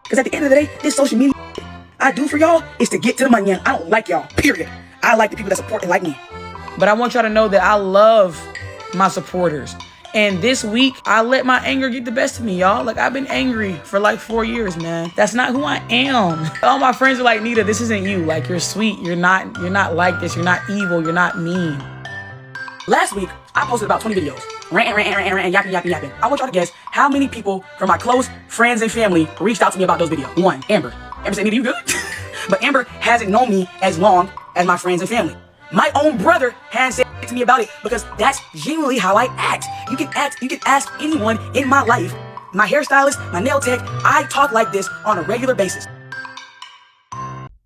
Because at the end of the day, this social media I do for y'all is to get to the money, and I don't like y'all, period. I like the people that support and like me. But I want y'all to know that I love my supporters. And this week, I let my anger get the best of me, y'all. Like, I've been angry for like 4 years, man. That's not who I am. All my friends are like, Nita, this isn't you. Like, you're sweet. You're not like this. You're not evil. You're not mean. Last week, I posted about 20 videos. Ranting, yapping. I want y'all to guess how many people from my close friends and family reached out to me about those videos. One, Amber. Amber said, Nita, you good? But Amber hasn't known me as long as my friends and family. My own brother has said to me about it because that's genuinely how I act. You can ask anyone in my life, my hairstylist, my nail tech, I talk like this on a regular basis.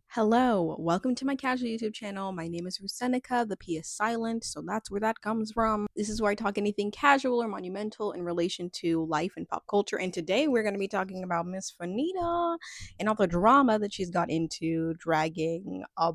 Hello, welcome to my casual YouTube channel. My name is Fannitta. The P is silent, so that's where that comes from. This is where I talk anything casual or monumental in relation to life and pop culture. And today we're going to be talking about Miss Fanitta and all the drama that she's got into, dragging a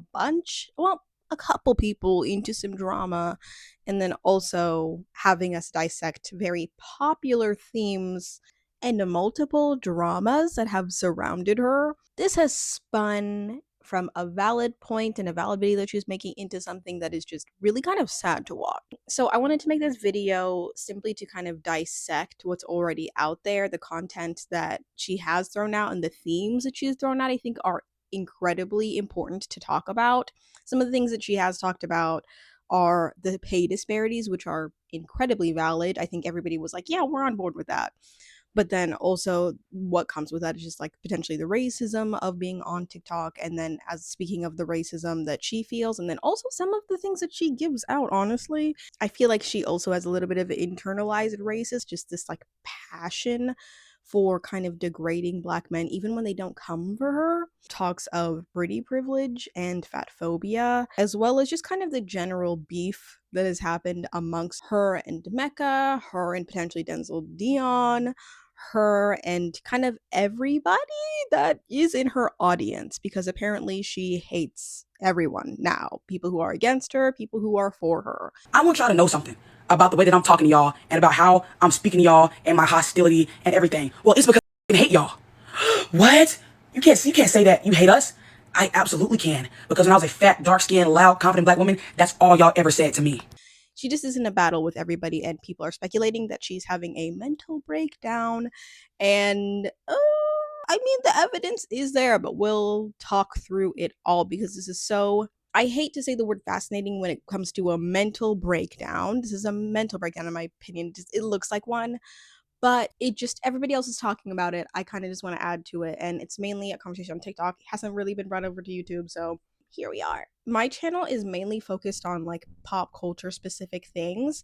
couple people into some drama, and then also having us dissect very popular themes and multiple dramas that have surrounded her. This has spun from a valid point and a valid video that she was making into something that is just really kind of sad to watch. So I wanted to make this video simply to kind of dissect what's already out there, the content that she has thrown out and the themes that she's thrown out I think are incredibly important to talk about. Some of the things that she has talked about are the pay disparities, which are incredibly valid. I think everybody was like, yeah, we're on board with that. But then also what comes with that is just like potentially the racism of being on TikTok. And then as speaking of the racism that she feels, and then also some of the things that she gives out, honestly, I feel like she also has a little bit of internalized racist, just this like passion for kind of degrading Black men, even when they don't come for her. Talks of pretty privilege and fat phobia, as well as just kind of the general beef that has happened amongst her and Mecca, her and potentially Denzel Dion, her and kind of everybody that is in her audience, because apparently she hates everyone now. People who are against her, people who are for her. I want y'all to know something about the way that I'm talking to y'all and about how I'm speaking to y'all and my hostility and everything. Well, it's because I hate y'all. What? You can't say that you hate us. I absolutely can. Because when I was a fat, dark-skinned, loud, confident Black woman, that's all y'all ever said to me. She just is in a battle with everybody, and people are speculating that she's having a mental breakdown. And I mean, the evidence is there, but we'll talk through it all because this is so, I hate to say the word fascinating when it comes to a mental breakdown. This is a mental breakdown in my opinion. It looks like one, but it just, everybody else is talking about it. I kind of just want to add to it, and it's mainly a conversation on TikTok. It hasn't really been brought over to YouTube, so here we are. My channel is mainly focused on like pop culture specific things,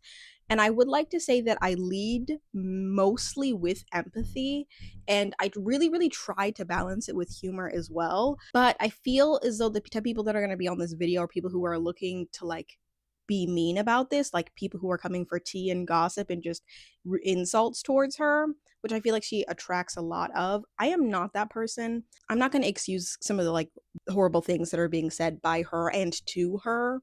and I would like to say that I lead mostly with empathy, and I really try to balance it with humor as well. But I feel as though the type of people that are going to be on this video are people who are looking to like be mean about this, like people who are coming for tea and gossip and just insults towards her, which I feel like she attracts a lot of. I am not that person. I'm not going to excuse some of the like horrible things that are being said by her and to her,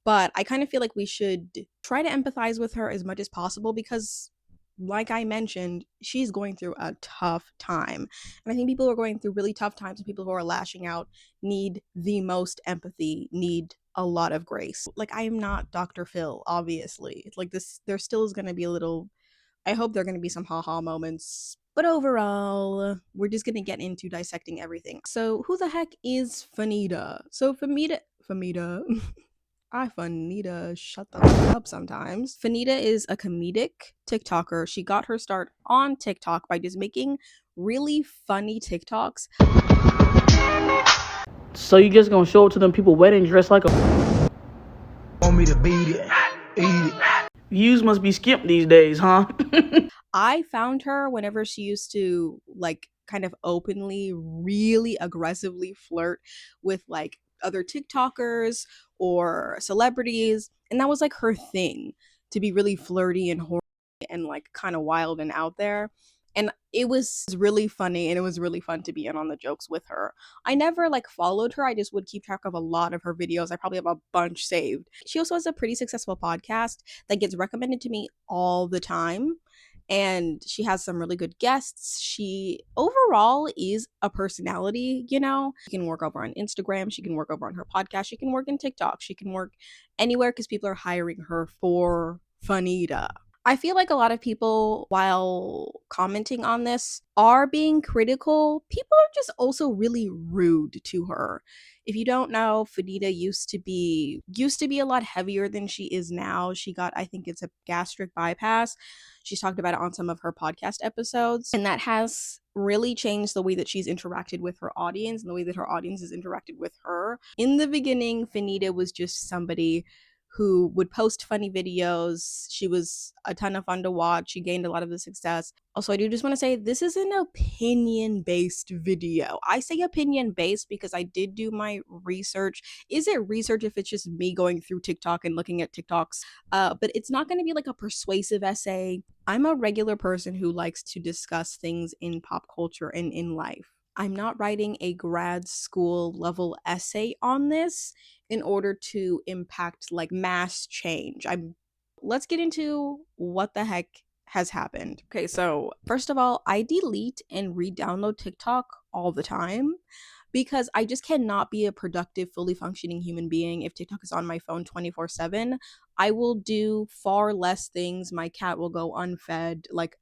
but I kind of feel like we should try to empathize with her as much as possible because, like I mentioned, she's going through a tough time. And I think people who are going through really tough times and people who are lashing out need the most empathy, need a lot of grace. Like, I am not Dr. Phil, obviously. Like, this, there still is going to be a little, I hope there are going to be some haha moments. But overall, we're just going to get into dissecting everything. So, who the heck is Fanitta? So, Fanitta. Fannitta, shut the fuck up sometimes. Fanitta is a comedic TikToker. She got her start on TikTok by just making really funny TikToks. So you just gonna show up to them people wedding dressed like a... Want me to beat it, eat it. Views must be skimped these days, huh? I found her whenever she used to like kind of openly, really aggressively flirt with like other TikTokers or celebrities, and that was like her thing, to be really flirty and horny and like kind of wild and out there. And it was really funny, and it was really fun to be in on the jokes with her. I never like followed her. I just would keep track of a lot of her videos. I probably have a bunch saved. She also has a pretty successful podcast that gets recommended to me all the time. and she has some really good guests. She overall is a personality, you know. She can work over on Instagram, she can work over on her podcast, she can work in TikTok, she can work anywhere because people are hiring her for Fanitta. I feel like a lot of people, while commenting on this, are being critical. People are just also really rude to her. If you don't know, Fanitta used to be a lot heavier than she is now. She got, I think it's a gastric bypass. She's talked about it on some of her podcast episodes, and that has really changed the way that she's interacted with her audience and the way that her audience has interacted with her. In the beginning, Fanitta was just somebody who would post funny videos. She was a ton of fun to watch. She gained a lot of the success. Also, I do just want to say this is an opinion-based video. I say opinion-based because I did do my research. Is it research if it's just me going through TikTok and looking at TikToks? But it's not going to be like a persuasive essay. I'm a regular person who likes to discuss things in pop culture and in life. I'm not writing a grad school level essay on this in order to impact like mass change. Let's get into what the heck has happened. Okay, so first of all, I delete and re-download TikTok all the time because I just cannot be a productive, fully functioning human being if TikTok is on my phone 24/7. I will do far less things. My cat will go unfed. Like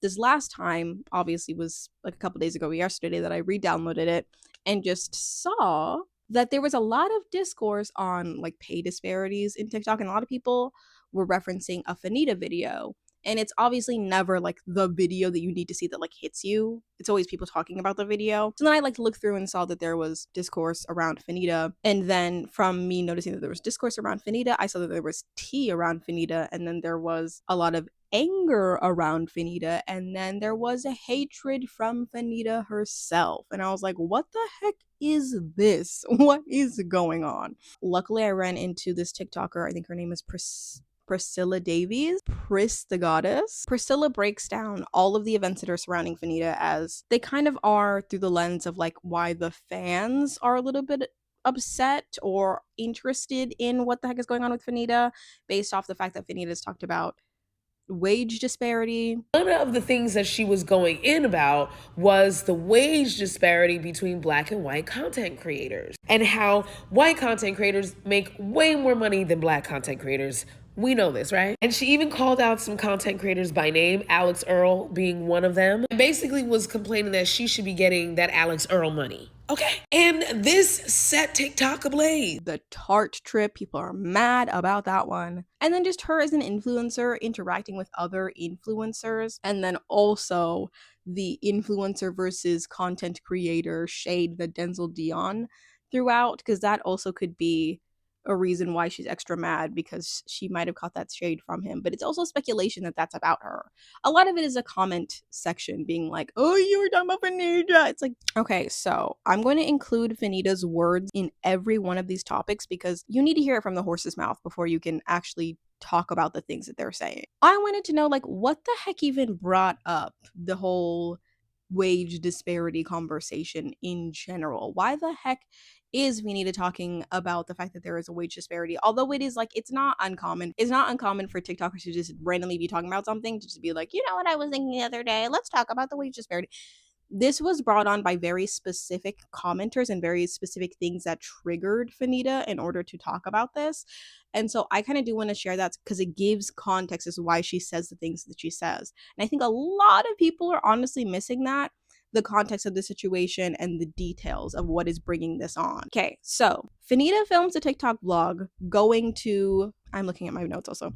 this last time obviously was like a couple days ago, yesterday, that I re-downloaded it and just saw that there was a lot of discourse on like pay disparities in TikTok, and a lot of people were referencing a Fanitta video. And it's obviously never like the video that you need to see that like hits you. It's always people talking about the video. So then I like looked through and saw that there was discourse around Fanitta. And then from me noticing that there was discourse around Fanitta, I saw that there was tea around Fanitta. And then there was a lot of anger around Fanitta. And then there was a hatred from Fanitta herself. And I was like, what the heck is this? What is going on? Luckily, I ran into this TikToker. I think her name is Priscilla Davies, Pris the Goddess. Priscilla breaks down all of the events that are surrounding Fanitta as they kind of are through the lens of like why the fans are a little bit upset or interested in what the heck is going on with Fanitta, based off the fact that Fanitta has talked about wage disparity. One of the things that she was going in about was the wage disparity between Black and white content creators and how white content creators make way more money than Black content creators. We know this, right? And she even called out some content creators by name, Alex Earl being one of them, and basically was complaining that she should be getting that Alex Earl money. Okay. And this set TikTok ablaze. The Tarte trip, people are mad about that one. And then just her as an influencer interacting with other influencers. And then also the influencer versus content creator shade that Denzel Dion threw out, because that also could be a reason why she's extra mad, because she might have caught that shade from him. But it's also speculation that that's about her. A lot of it is a comment section being like, oh, you were talking about Fanitta. It's like, okay, so I'm going to include Fanitta's words in every one of these topics because you need to hear it from the horse's mouth before you can actually talk about the things that they're saying. I wanted to know, like, what the heck even brought up the whole wage disparity conversation in general? Why the heck is Fanitta talking about the fact that there is a wage disparity? Although it is like, it's not uncommon for TikTokers to just randomly be talking about something, to just be like, you know what I was thinking the other day, let's talk about the wage disparity. This was brought on by very specific commenters and very specific things that triggered Fanitta in order to talk about this. And so I kind of do want to share that because it gives context as to why she says the things that she says. And I think a lot of people are honestly missing that, the context of the situation and the details of what is bringing this on. Okay, so Fanitta films a TikTok vlog going to, I'm looking at my notes also.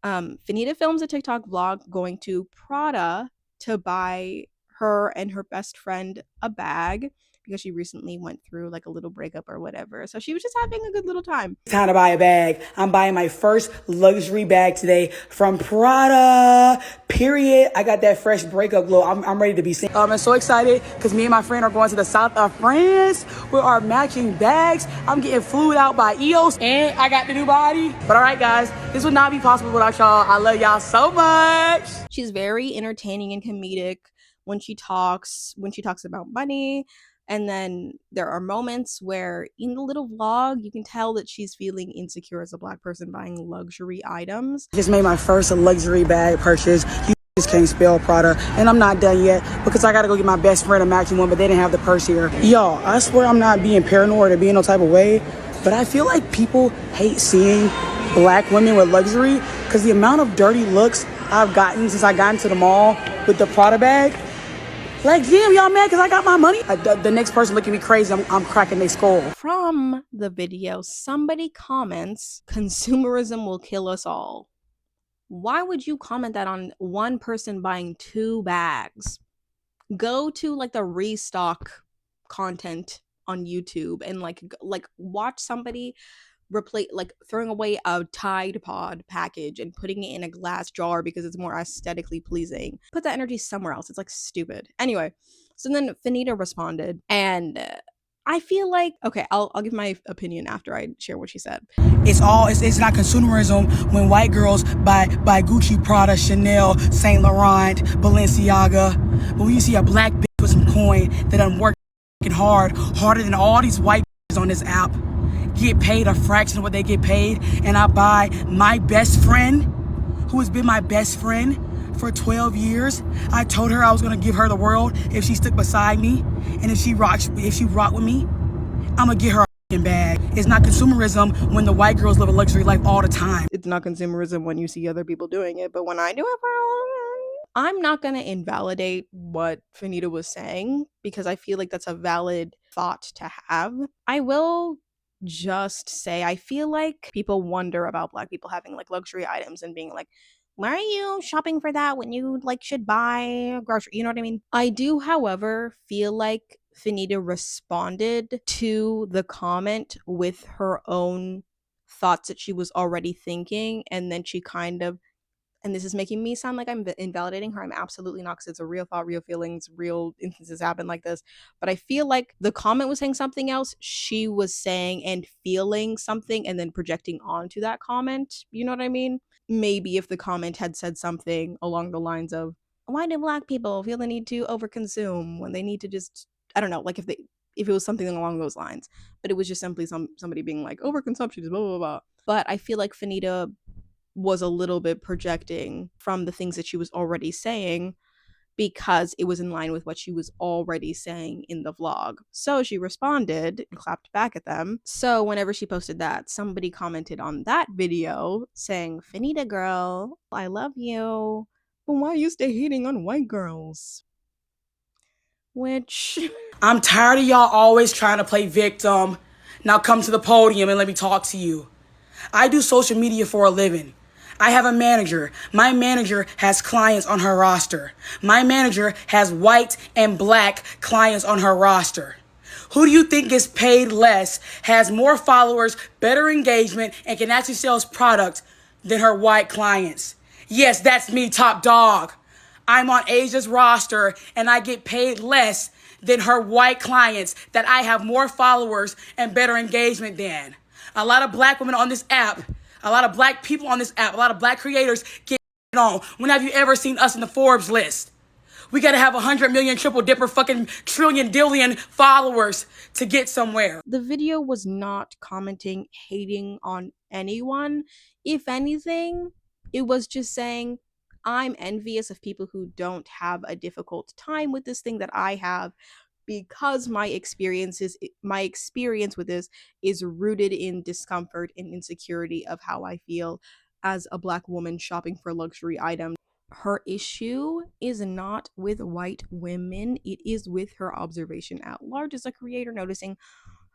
Fanitta films a TikTok vlog going to Prada to buy her and her best friend a bag because she recently went through like a little breakup or whatever. So she was just having a good little time. Time to buy a bag. I'm buying my first luxury bag today from Prada. Period. I got that fresh breakup glow. I'm ready to be seen. I'm so excited because me and my friend are going to the south of France with our matching bags. I'm getting flued out by EOS and I got the new body. But all right, guys, this would not be possible without y'all. I love y'all so much. She's very entertaining and comedic when she talks about money. And then there are moments where in the little vlog, you can tell that she's feeling insecure as a Black person buying luxury items. Just made my first luxury bag purchase. You just can't spell Prada, and I'm not done yet because I gotta go get my best friend a matching one, but they didn't have the purse here. Y'all, I swear I'm not being paranoid or being no type of way, but I feel like people hate seeing black women with luxury because the amount of dirty looks I've gotten since I got into the mall with the Prada bag. Like, damn, y'all mad because I got my money? The next person looking at me crazy, I'm cracking their skull. From the video, somebody comments, "Consumerism will kill us all." Why would you comment that on one person buying 2 bags? Go to like the restock content on YouTube and like watch somebody replace, like, throwing away a Tide Pod package and putting it in a glass jar because it's more aesthetically pleasing. Put that energy somewhere else. It's like stupid. Anyway, so then Fanitta responded, and I feel like, okay, I'll give my opinion after I share what she said. It's not consumerism when white girls buy Gucci, Prada, Chanel, Saint Laurent, Balenciaga. But when you see a black bitch with some coin that done working harder than all these white bitches on this app, get paid a fraction of what they get paid, and I buy my best friend, who has been my best friend for 12 years. I told her I was gonna give her the world if she stuck beside me, and if she rocked with me, I'm gonna get her a bag. It's not consumerism when the white girls live a luxury life all the time. It's not consumerism when you see other people doing it, but when I do it, I'm not gonna invalidate what Fanita was saying because I feel like that's a valid thought to have. I will just say I feel like people wonder about black people having like luxury items and being like, why are you shopping for that when you like should buy grocery? You know what I mean? I do, however, feel like Fanita responded to the comment with her own thoughts that she was already thinking, and then she kind of, and this is making me sound like I'm invalidating her. I'm absolutely not, because it's a real thought, real feelings, real instances happen like this. But I feel like the comment was saying something else. She was saying and feeling something and then projecting onto that comment. You know what I mean? Maybe if the comment had said something along the lines of, why do black people feel the need to overconsume when they need to just, I don't know, like if it was something along those lines. But it was just simply somebody being like, overconsumption is blah, blah, blah. But I feel like Fanita was a little bit projecting from the things that she was already saying because it was in line with what she was already saying in the vlog. So she responded and clapped back at them. So whenever she posted that, somebody commented on that video saying, "Fanita girl, I love you, but why you stay hating on white girls?" Which I'm tired of y'all always trying to play victim. Now come to the podium and let me talk to you. I do social media for a living. I have a manager. My manager has clients on her roster. My manager has white and black clients on her roster. Who do you think gets paid less, has more followers, better engagement, and can actually sell product than her white clients? Yes, that's me, top dog. I'm on Asia's roster and I get paid less than her white clients that I have more followers and better engagement than. A lot of black women on this app, a lot of black people on this app, a lot of black creators get on. When have you ever seen us in the Forbes list? We gotta have 100 million triple dipper fucking trillion dillion followers to get somewhere. the video was not commenting, hating on anyone. If anything, it was just saying, I'm envious of people who don't have a difficult time with this thing that I have, because my experience with this is rooted in discomfort and insecurity of how I feel as a black woman shopping for luxury items. Her issue is not with white women, it is with her observation at large as a creator, noticing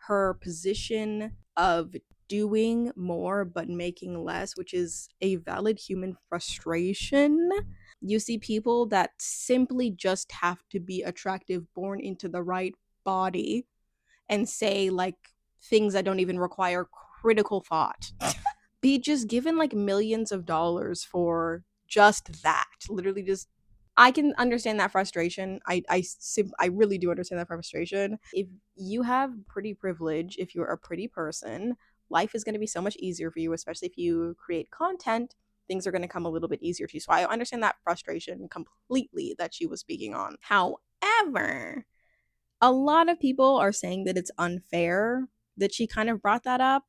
her position of doing more but making less, which is a valid human frustration. You see people that simply just have to be attractive, born into the right body, and say like things that don't even require critical thought. Be just given like millions of dollars for just that. Literally just, I can understand that frustration. I really do understand that frustration. If you have pretty privilege, if you're a pretty person, life is going to be so much easier for you, especially if you create content. Things are going to come a little bit easier to you. So I understand that frustration completely that she was speaking on. However, a lot of people are saying that it's unfair that she kind of brought that up,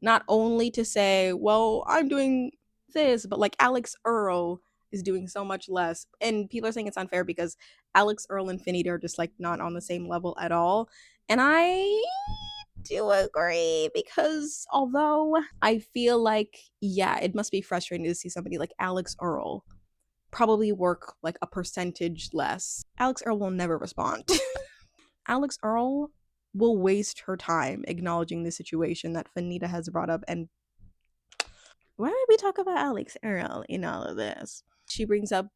not only to say, well, I'm doing this, but like Alex Earl is doing so much less. And people are saying it's unfair because Alex Earl and Fanitta are just like not on the same level at all. And I do agree, because although I feel like, yeah, it must be frustrating to see somebody like Alex Earl probably work like a percentage less. Alex Earl will never respond. Alex Earl will waste her time acknowledging the situation that Fanitta has brought up. And why did we talk about Alex Earl in all of this? She brings up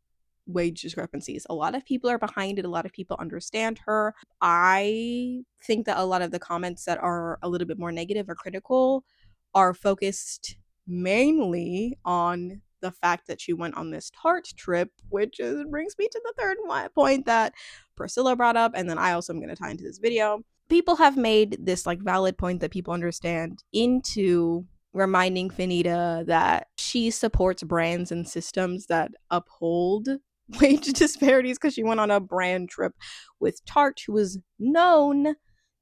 wage discrepancies. A lot of people are behind it. A lot of people understand her. I think that a lot of the comments that are a little bit more negative or critical are focused mainly on the fact that she went on this Tarte trip, which brings me to the third point that Priscilla brought up, and then I also am going to tie into this video. People have made this like valid point that people understand into reminding Fanitta that she supports brands and systems that uphold wage disparities, because she went on a brand trip with Tarte, who was known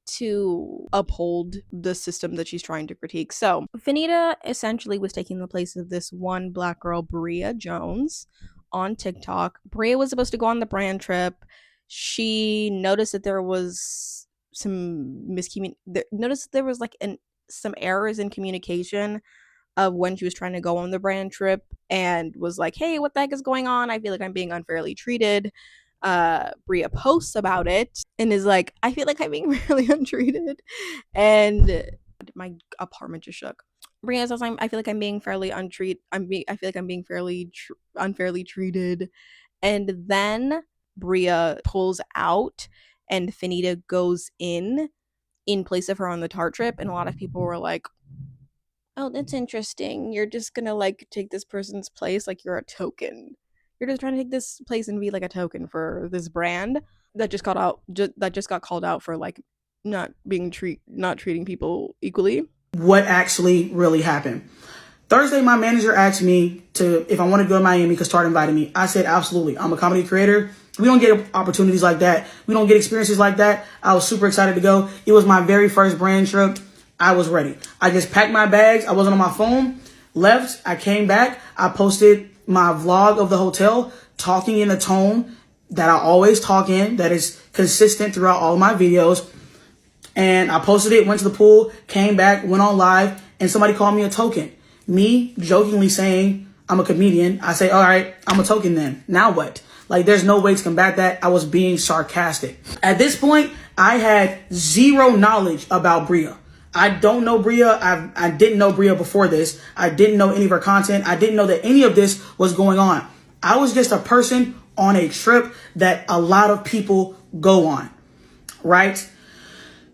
to uphold the system that she's trying to critique. So Fanitta essentially was taking the place of this one black girl, Bria Jones, on TikTok. Bria was supposed to go on the brand trip. She noticed that there was some noticed there was like some errors in communication of when she was trying to go on the brand trip, and was like, hey, what the heck is going on? I feel like I'm being unfairly treated. Bria posts about it and is like, I feel like I'm being really untreated, and my apartment just shook. Bria says, I feel like I'm being fairly untreated. I feel like I'm being fairly unfairly treated, and then Bria pulls out, and Fanitta goes in place of her on the Tarte trip, and a lot of people were like, oh, that's interesting. You're just gonna like take this person's place like you're a token. You're just trying to take this place and be like a token for this brand that just got called out for like not treating people equally. What actually really happened? Thursday, my manager asked me if I wanted to go to Miami because Tarte invited me. I said, absolutely. I'm a comedy creator. We don't get opportunities like that. We don't get experiences like that. I was super excited to go. It was my very first brand trip. I was ready. I just packed my bags. I wasn't on my phone. Left. I came back. I posted my vlog of the hotel, talking in a tone that I always talk in, that is consistent throughout all of my videos. And I posted it, went to the pool, came back, went on live, and somebody called me a token. Me jokingly saying I'm a comedian. I say, all right, I'm a token then. Now what? Like, there's no way to combat that. I was being sarcastic. At this point, I had zero knowledge about Bria. I don't know Bria. I didn't know Bria before this. I didn't know any of her content. I didn't know that any of this was going on. I was just a person on a trip that a lot of people go on, right?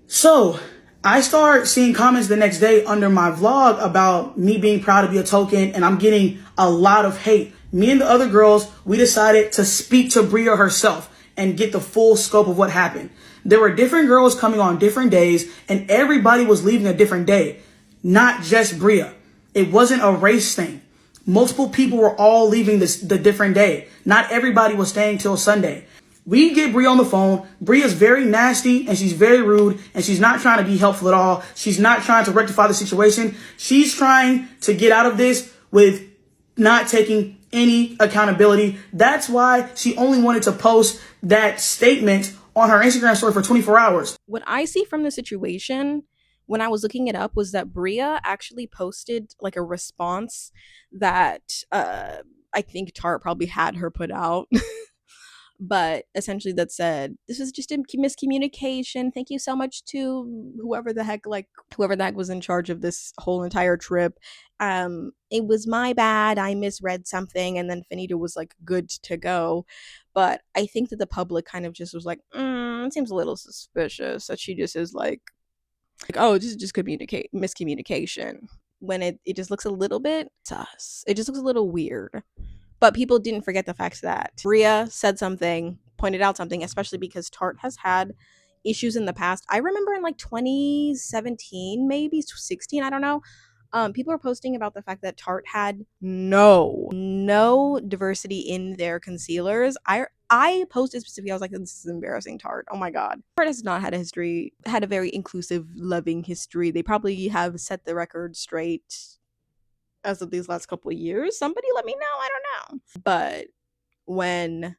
So I start seeing comments the next day under my vlog about me being proud to be a token, and I'm getting a lot of hate. Me and the other girls, we decided to speak to Bria herself and get the full scope of what happened. There were different girls coming on different days, and everybody was leaving a different day, not just Bria. It wasn't a race thing. Multiple people were all leaving the different day. Not everybody was staying till Sunday. We get Bria on the phone. Bria's very nasty and she's very rude, and she's not trying to be helpful at all. She's not trying to rectify the situation. She's trying to get out of this with not taking any accountability. That's why she only wanted to post that statement on her Instagram story for 24 hours. What I see from the situation when I was looking it up was that Bria actually posted like a response that I think Tarte probably had her put out. But essentially that said, this is just a miscommunication. Thank you so much to whoever the heck was in charge of this whole entire trip. It was my bad. I misread something. And then Fanitta was like good to go. But I think that the public kind of just was like, it seems a little suspicious that she just is like, oh, this is just miscommunication. When it just looks a little bit sus. It just looks a little weird. But people didn't forget the fact that Bria said something, pointed out something, especially because Tarte has had issues in the past. I remember in like 2017, maybe 16, I don't know. People are posting about the fact that Tarte had no diversity in their concealers. I posted specifically, I was like, this is embarrassing, Tarte. Oh my God. Tarte has not had a very inclusive, loving history. They probably have set the record straight as of these last couple of years. Somebody let me know. I don't now. But when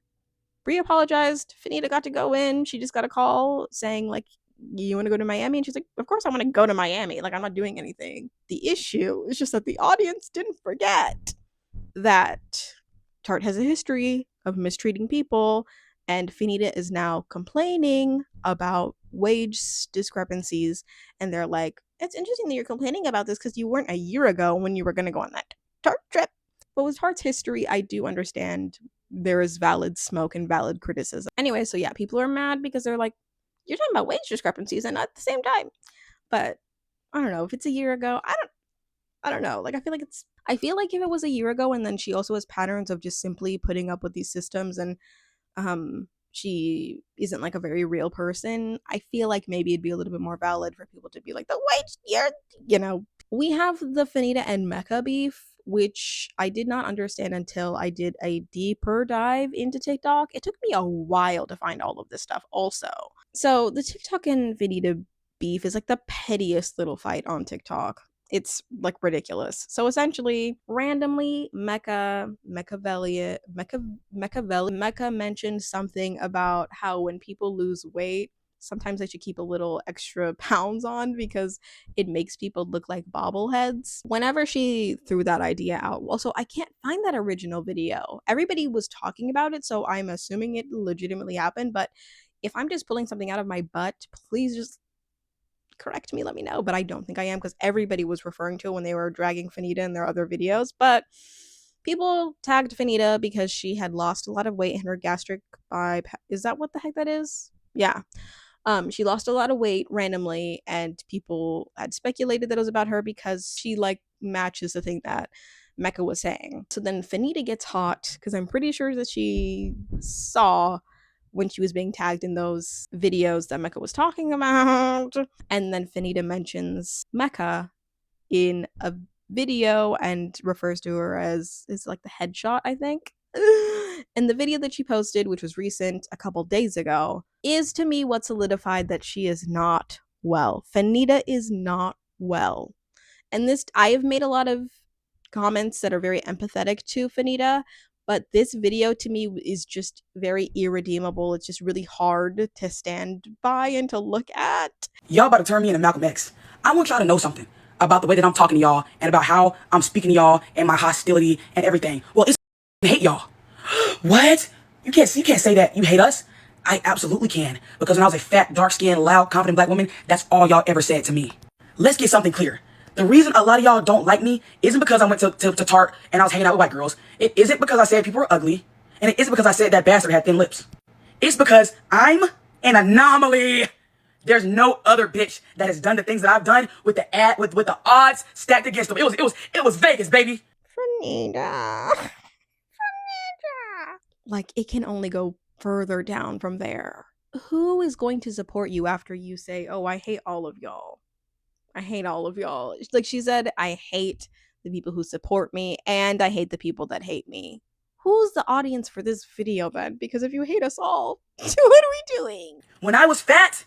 Brie apologized, Fanitta got to go in. She just got a call saying, like, you want to go to Miami? And she's like, of course I want to go to Miami. Like, I'm not doing anything. The issue is just that the audience didn't forget that Tarte has a history of mistreating people, and Fanitta is now complaining about wage discrepancies. And they're like, it's interesting that you're complaining about this because you weren't a year ago when you were going to go on that Tarte trip. But with Tarte's history, I do understand there is valid smoke and valid criticism. Anyway, so yeah, people are mad because they're like, you're talking about wage discrepancies and at the same time. But I don't know if it's a year ago. I don't know. Like, I feel like if it was a year ago and then she also has patterns of just simply putting up with these systems, and she isn't like a very real person, I feel like maybe it'd be a little bit more valid for people to be like, the wage, we have the Fanitta and Mecca beef, which I did not understand until I did a deeper dive into TikTok. It took me a while to find all of this stuff also. So the TikTok and Fanitta beef is like the pettiest little fight on TikTok. It's like ridiculous. So essentially, randomly, Mecca mentioned something about how when people lose weight, sometimes they should keep a little extra pounds on because it makes people look like bobbleheads. Whenever she threw that idea out, also, I can't find that original video. Everybody was talking about it, so I'm assuming it legitimately happened. But if I'm just pulling something out of my butt, please just correct me, let me know. But I don't think I am, because everybody was referring to it when they were dragging Fanitta in their other videos. But people tagged Fanitta because she had lost a lot of weight in her gastric bypass. Is that what the heck that is? Yeah. She lost a lot of weight randomly, and people had speculated that it was about her because she like matches the thing that Mecca was saying. So then Fanitta gets hot because I'm pretty sure that she saw when she was being tagged in those videos that Mecca was talking about. And then Fanitta mentions Mecca in a video and refers to her as like the headshot, I think. And the video that she posted, which was recent, a couple days ago, is to me what solidified that she is not well. Fanitta is not well. And this, I have made a lot of comments that are very empathetic to Fanitta, but this video to me is just very irredeemable. It's just really hard to stand by and to look at. Y'all about to turn me into Malcolm X. I want y'all to know something about the way that I'm talking to y'all and about how I'm speaking to y'all and my hostility and everything. Well, it's hate y'all. What? You can't say that you hate us. I absolutely can, because when I was a fat, dark-skinned, loud, confident black woman, that's all y'all ever said to me. Let's get something clear. The reason a lot of y'all don't like me isn't because I went to Tarte and I was hanging out with white girls. It isn't because I said people were ugly. And it isn't because I said that bastard had thin lips. It's because I'm an anomaly. There's no other bitch that has done the things that I've done with the odds stacked against them. It was Vegas, baby. Fanitta. Like, it can only go further down from there. Who is going to support you after you say, oh, I hate all of y'all? I hate all of y'all. Like she said, I hate the people who support me, and I hate the people that hate me. Who's the audience for this video then? Because if you hate us all, what are we doing? When I was fat,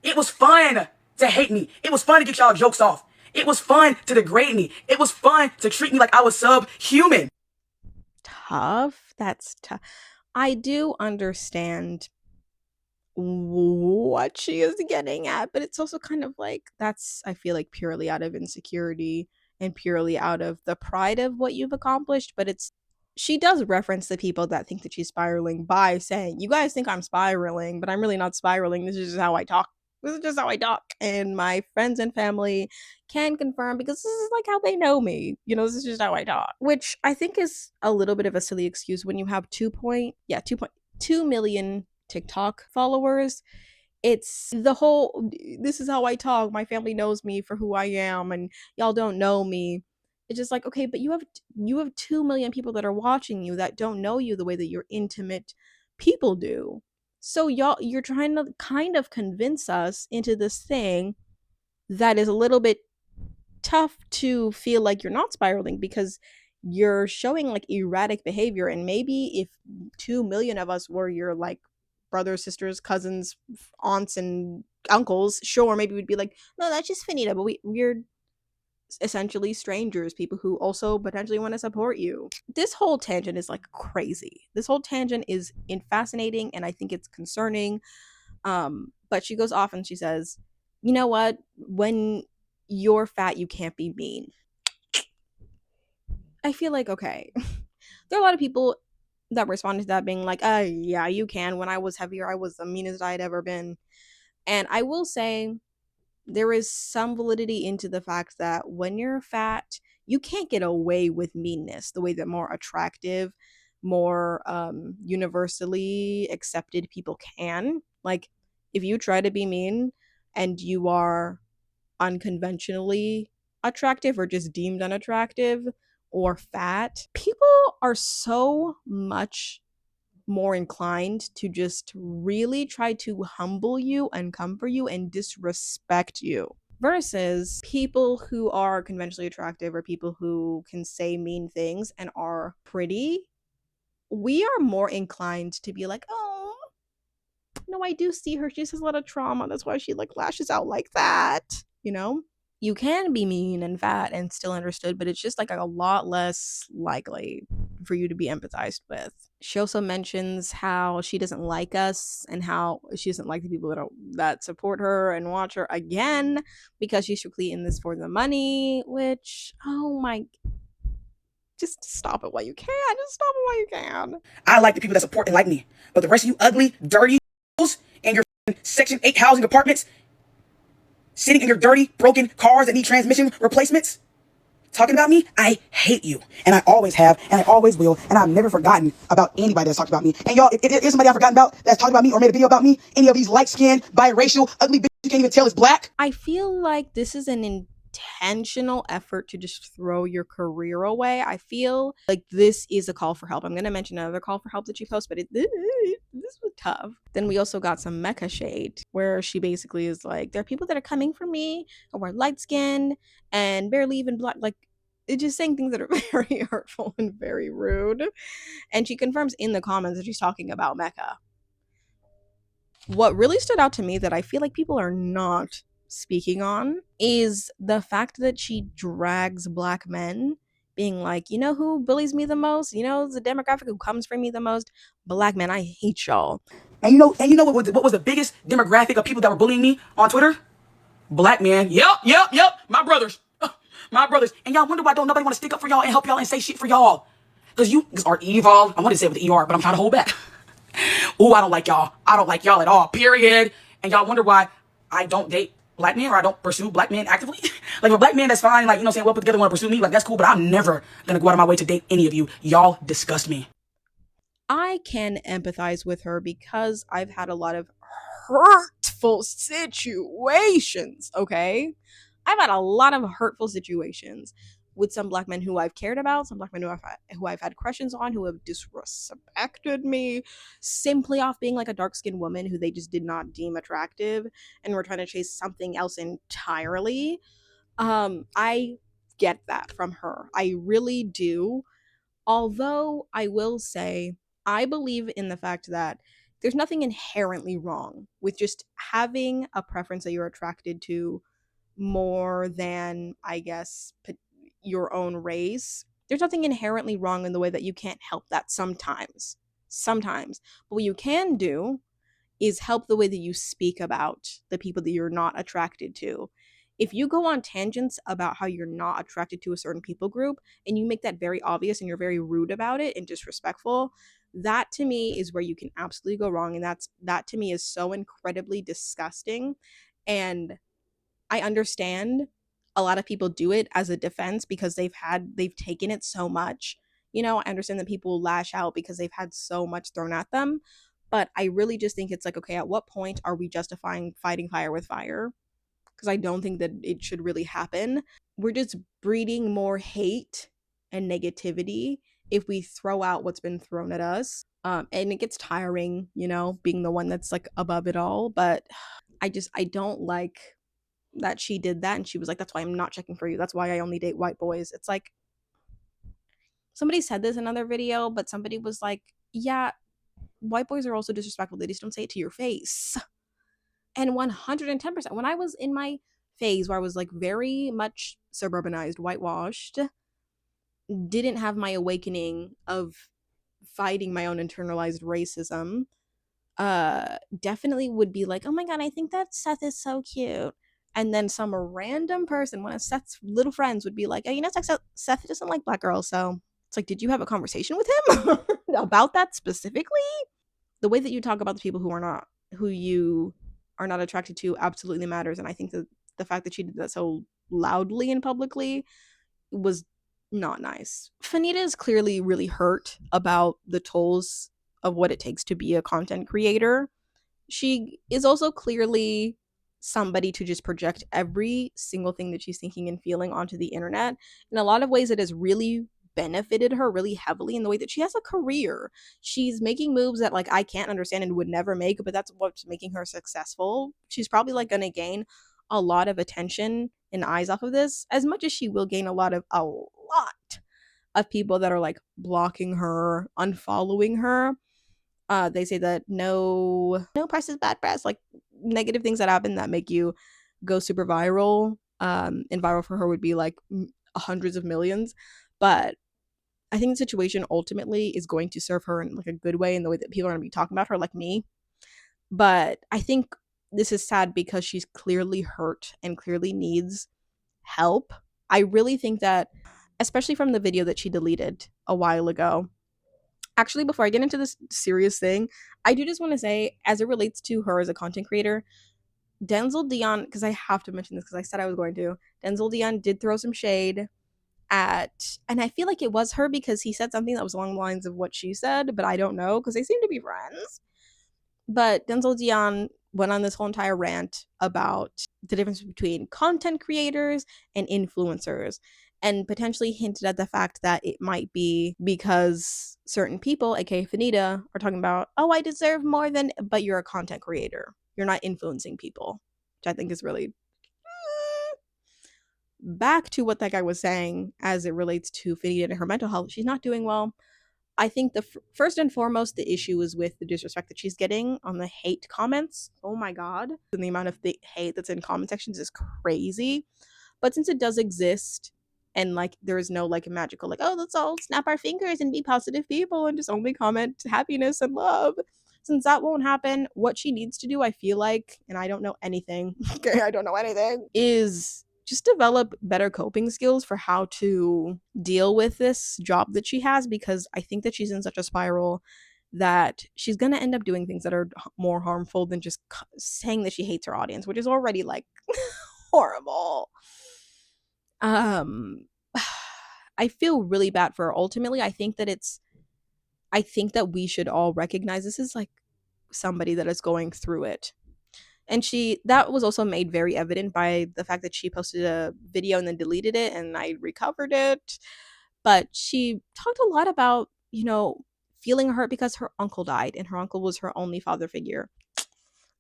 it was fun to hate me. It was fun to get y'all jokes off. It was fun to degrade me. It was fun to treat me like I was subhuman. Tough? That's tough. I do understand what she is getting at, but it's also kind of like, that's, I feel like, purely out of insecurity and purely out of the pride of what you've accomplished. But she does reference the people that think that she's spiraling by saying, you guys think I'm spiraling, but I'm really not spiraling. This is just how I talk. And my friends and family can confirm, because this is like how they know me. This is just how I talk. Which I think is a little bit of a silly excuse when you have 2.2 million TikTok followers. It's the whole, this is how I talk. My family knows me for who I am, and y'all don't know me. It's just like, okay, but you have 2 million people that are watching you that don't know you the way that your intimate people do. So you're trying to kind of convince us into this thing that is a little bit tough to feel like you're not spiraling, because you're showing like erratic behavior. And maybe if 2 million of us were your like brothers, sisters, cousins, aunts, and uncles, sure, maybe we'd be like, no, that's just Fanitta. But essentially strangers, people who also potentially want to support you. This whole tangent is like crazy. This whole tangent is fascinating, and I think it's concerning. But she goes off and she says, you know what? When you're fat, you can't be mean. I feel like, okay, there are a lot of people that responded to that being like, yeah, you can. When I was heavier, I was the meanest I'd ever been. And I will say there is some validity into the fact that when you're fat, you can't get away with meanness the way that more attractive, more universally accepted people can. Like, if you try to be mean and you are unconventionally attractive or just deemed unattractive or fat, people are so much more inclined to just really try to humble you and come for you and disrespect you versus people who are conventionally attractive or people who can say mean things and are pretty. We are more inclined to be like, oh, no, I do see her. She has a lot of trauma. That's why she like lashes out like that. You know? You can be mean and fat and still understood, but it's just like a lot less likely for you to be empathized with. She also mentions how she doesn't like us and how she doesn't like the people that support her and watch her again because she's strictly in this for the money, which, oh my, just stop it while you can. Just stop it while you can. I like the people that support and like me. But the rest of you ugly, dirty and your Section 8 housing apartments, sitting in your dirty, broken cars that need transmission replacements, talking about me, I hate you. And I always have, and I always will, and I've never forgotten about anybody that's talked about me. And y'all, if there's somebody I've forgotten about that's talked about me or made a video about me, any of these light-skinned, biracial, ugly bitches you can't even tell is black. I feel like this is an intentional effort to just throw your career away. I feel like this is a call for help. I'm going to mention another call for help that she posted, but this was tough. Then we also got some Mecca shade where she basically is like, there are people that are coming for me who are light skinned and barely even black. Like, it's just saying things that are very hurtful and very rude. And she confirms in the comments that she's talking about Mecca. What really stood out to me that I feel like people are not speaking on is the fact that she drags black men, being like, you know who bullies me the most? You know the demographic who comes for me the most? Black men. I hate y'all. And you know what was the biggest demographic of people that were bullying me on Twitter? Black men. Yep. My brothers. My brothers. And y'all wonder why don't nobody want to stick up for y'all and help y'all and say shit for y'all. Because you are evil. I wanted to say it with the ER, but I'm trying to hold back. Ooh, I don't like y'all. I don't like y'all at all, period. And y'all wonder why I don't date black men or I don't pursue black men actively. Like, if a black man that's fine, like, you know what I'm saying, well put together, want to pursue me, like, that's cool, but I'm never going to go out of my way to date any of you. Y'all disgust me. I can empathize with her because I've had a lot of hurtful situations, okay? I've had a lot of hurtful situations with some black men who I've cared about, some black men who I've had crushes on, who have disrespected me simply off being like a dark-skinned woman who they just did not deem attractive and were trying to chase something else entirely. I get that from her. I really do. Although I will say, I believe in the fact that there's nothing inherently wrong with just having a preference that you're attracted to more than, I guess, your own race. There's nothing inherently wrong in the way that you can't help that sometimes. Sometimes. But what you can do is help the way that you speak about the people that you're not attracted to. If you go on tangents about how you're not attracted to a certain people group and you make that very obvious and you're very rude about it and disrespectful, that to me is where you can absolutely go wrong. And that to me is so incredibly disgusting. And I understand a lot of people do it as a defense because they've taken it so much. You know, I understand that people lash out because they've had so much thrown at them. But I really just think it's like, okay, at what point are we justifying fighting fire with fire? Because I don't think that it should really happen. We're just breeding more hate and negativity if we throw out what's been thrown at us. And it gets tiring, you know, being the one that's like above it all. But I don't like that she did that. And she was like, that's why I'm not checking for you. That's why I only date white boys. It's like, somebody said this in another video, but somebody was like, yeah, white boys are also disrespectful. They just don't say it to your face. And 110%, when I was in my phase where I was like very much suburbanized, whitewashed, didn't have my awakening of fighting my own internalized racism, definitely would be like, oh my god, I think that Seth is so cute. And then some random person, one of Seth's little friends, would be like, oh, you know, Seth doesn't like black girls. So it's like, did you have a conversation with him about that specifically? The way that you talk about the people who you are not attracted to absolutely matters. And I think that the fact that she did that so loudly and publicly was not nice. Fanita is clearly really hurt about the tolls of what it takes to be a content creator. She is also clearly somebody to just project every single thing that she's thinking and feeling onto the internet. In a lot of ways, it has really benefited her really heavily in the way that she has a career. She's making moves that like I can't understand and would never make, but that's what's making her successful. She's probably like gonna gain a lot of attention and eyes off of this, as much as she will gain a lot of people that are like blocking her, unfollowing her. They say that no press is bad press, like negative things that happen that make you go super viral. And viral for her would be like hundreds of millions. But I think the situation ultimately is going to serve her in like a good way, in the way that people are going to be talking about her, like me. But I think this is sad because she's clearly hurt and clearly needs help. I really think that, especially from the video that she deleted a while ago. Actually, before I get into this serious thing, I do just want to say, as it relates to her as a content creator, Denzel Dion, because I have to mention this because I said I was going to, Denzel Dion did throw some shade at, and I feel like it was her because he said something that was along the lines of what she said, but I don't know because they seem to be friends. But Denzel Dion went on this whole entire rant about the difference between content creators and influencers, and potentially hinted at the fact that it might be because certain people, aka Fanitta, are talking about, oh, I deserve more than, but you're a content creator. You're not influencing people, which I think is really back to what that guy was saying as it relates to Fanitta and her mental health. She's not doing well. I think the first and foremost, the issue is with the disrespect that she's getting on the hate comments. Oh my god, and the amount of hate that's in comment sections is crazy. But since it does exist, and like there is no like magical like, oh, let's all snap our fingers and be positive people and just only comment happiness and love. Since that won't happen, what she needs to do, I feel like, and I don't know anything, okay, I don't know anything, is just develop better coping skills for how to deal with this job that she has, because I think that she's in such a spiral that she's going to end up doing things that are more harmful than just saying that she hates her audience, which is already like horrible. I feel really bad for her. Ultimately, I think that we should all recognize this is like somebody that is going through it. And that was also made very evident by the fact that she posted a video and then deleted it, and I recovered it. But she talked a lot about, feeling hurt because her uncle died and her uncle was her only father figure.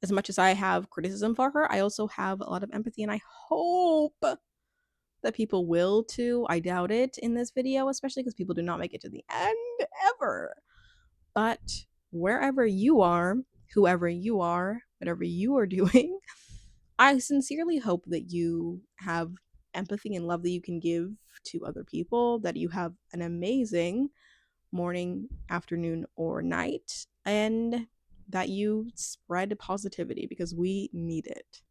As much as I have criticism for her, I also have a lot of empathy, and I hope that people will too. I doubt it in this video, especially because people do not make it to the end ever. But wherever you are, whoever you are, whatever you are doing, I sincerely hope that you have empathy and love that you can give to other people, that you have an amazing morning, afternoon, or night, and that you spread positivity because we need it.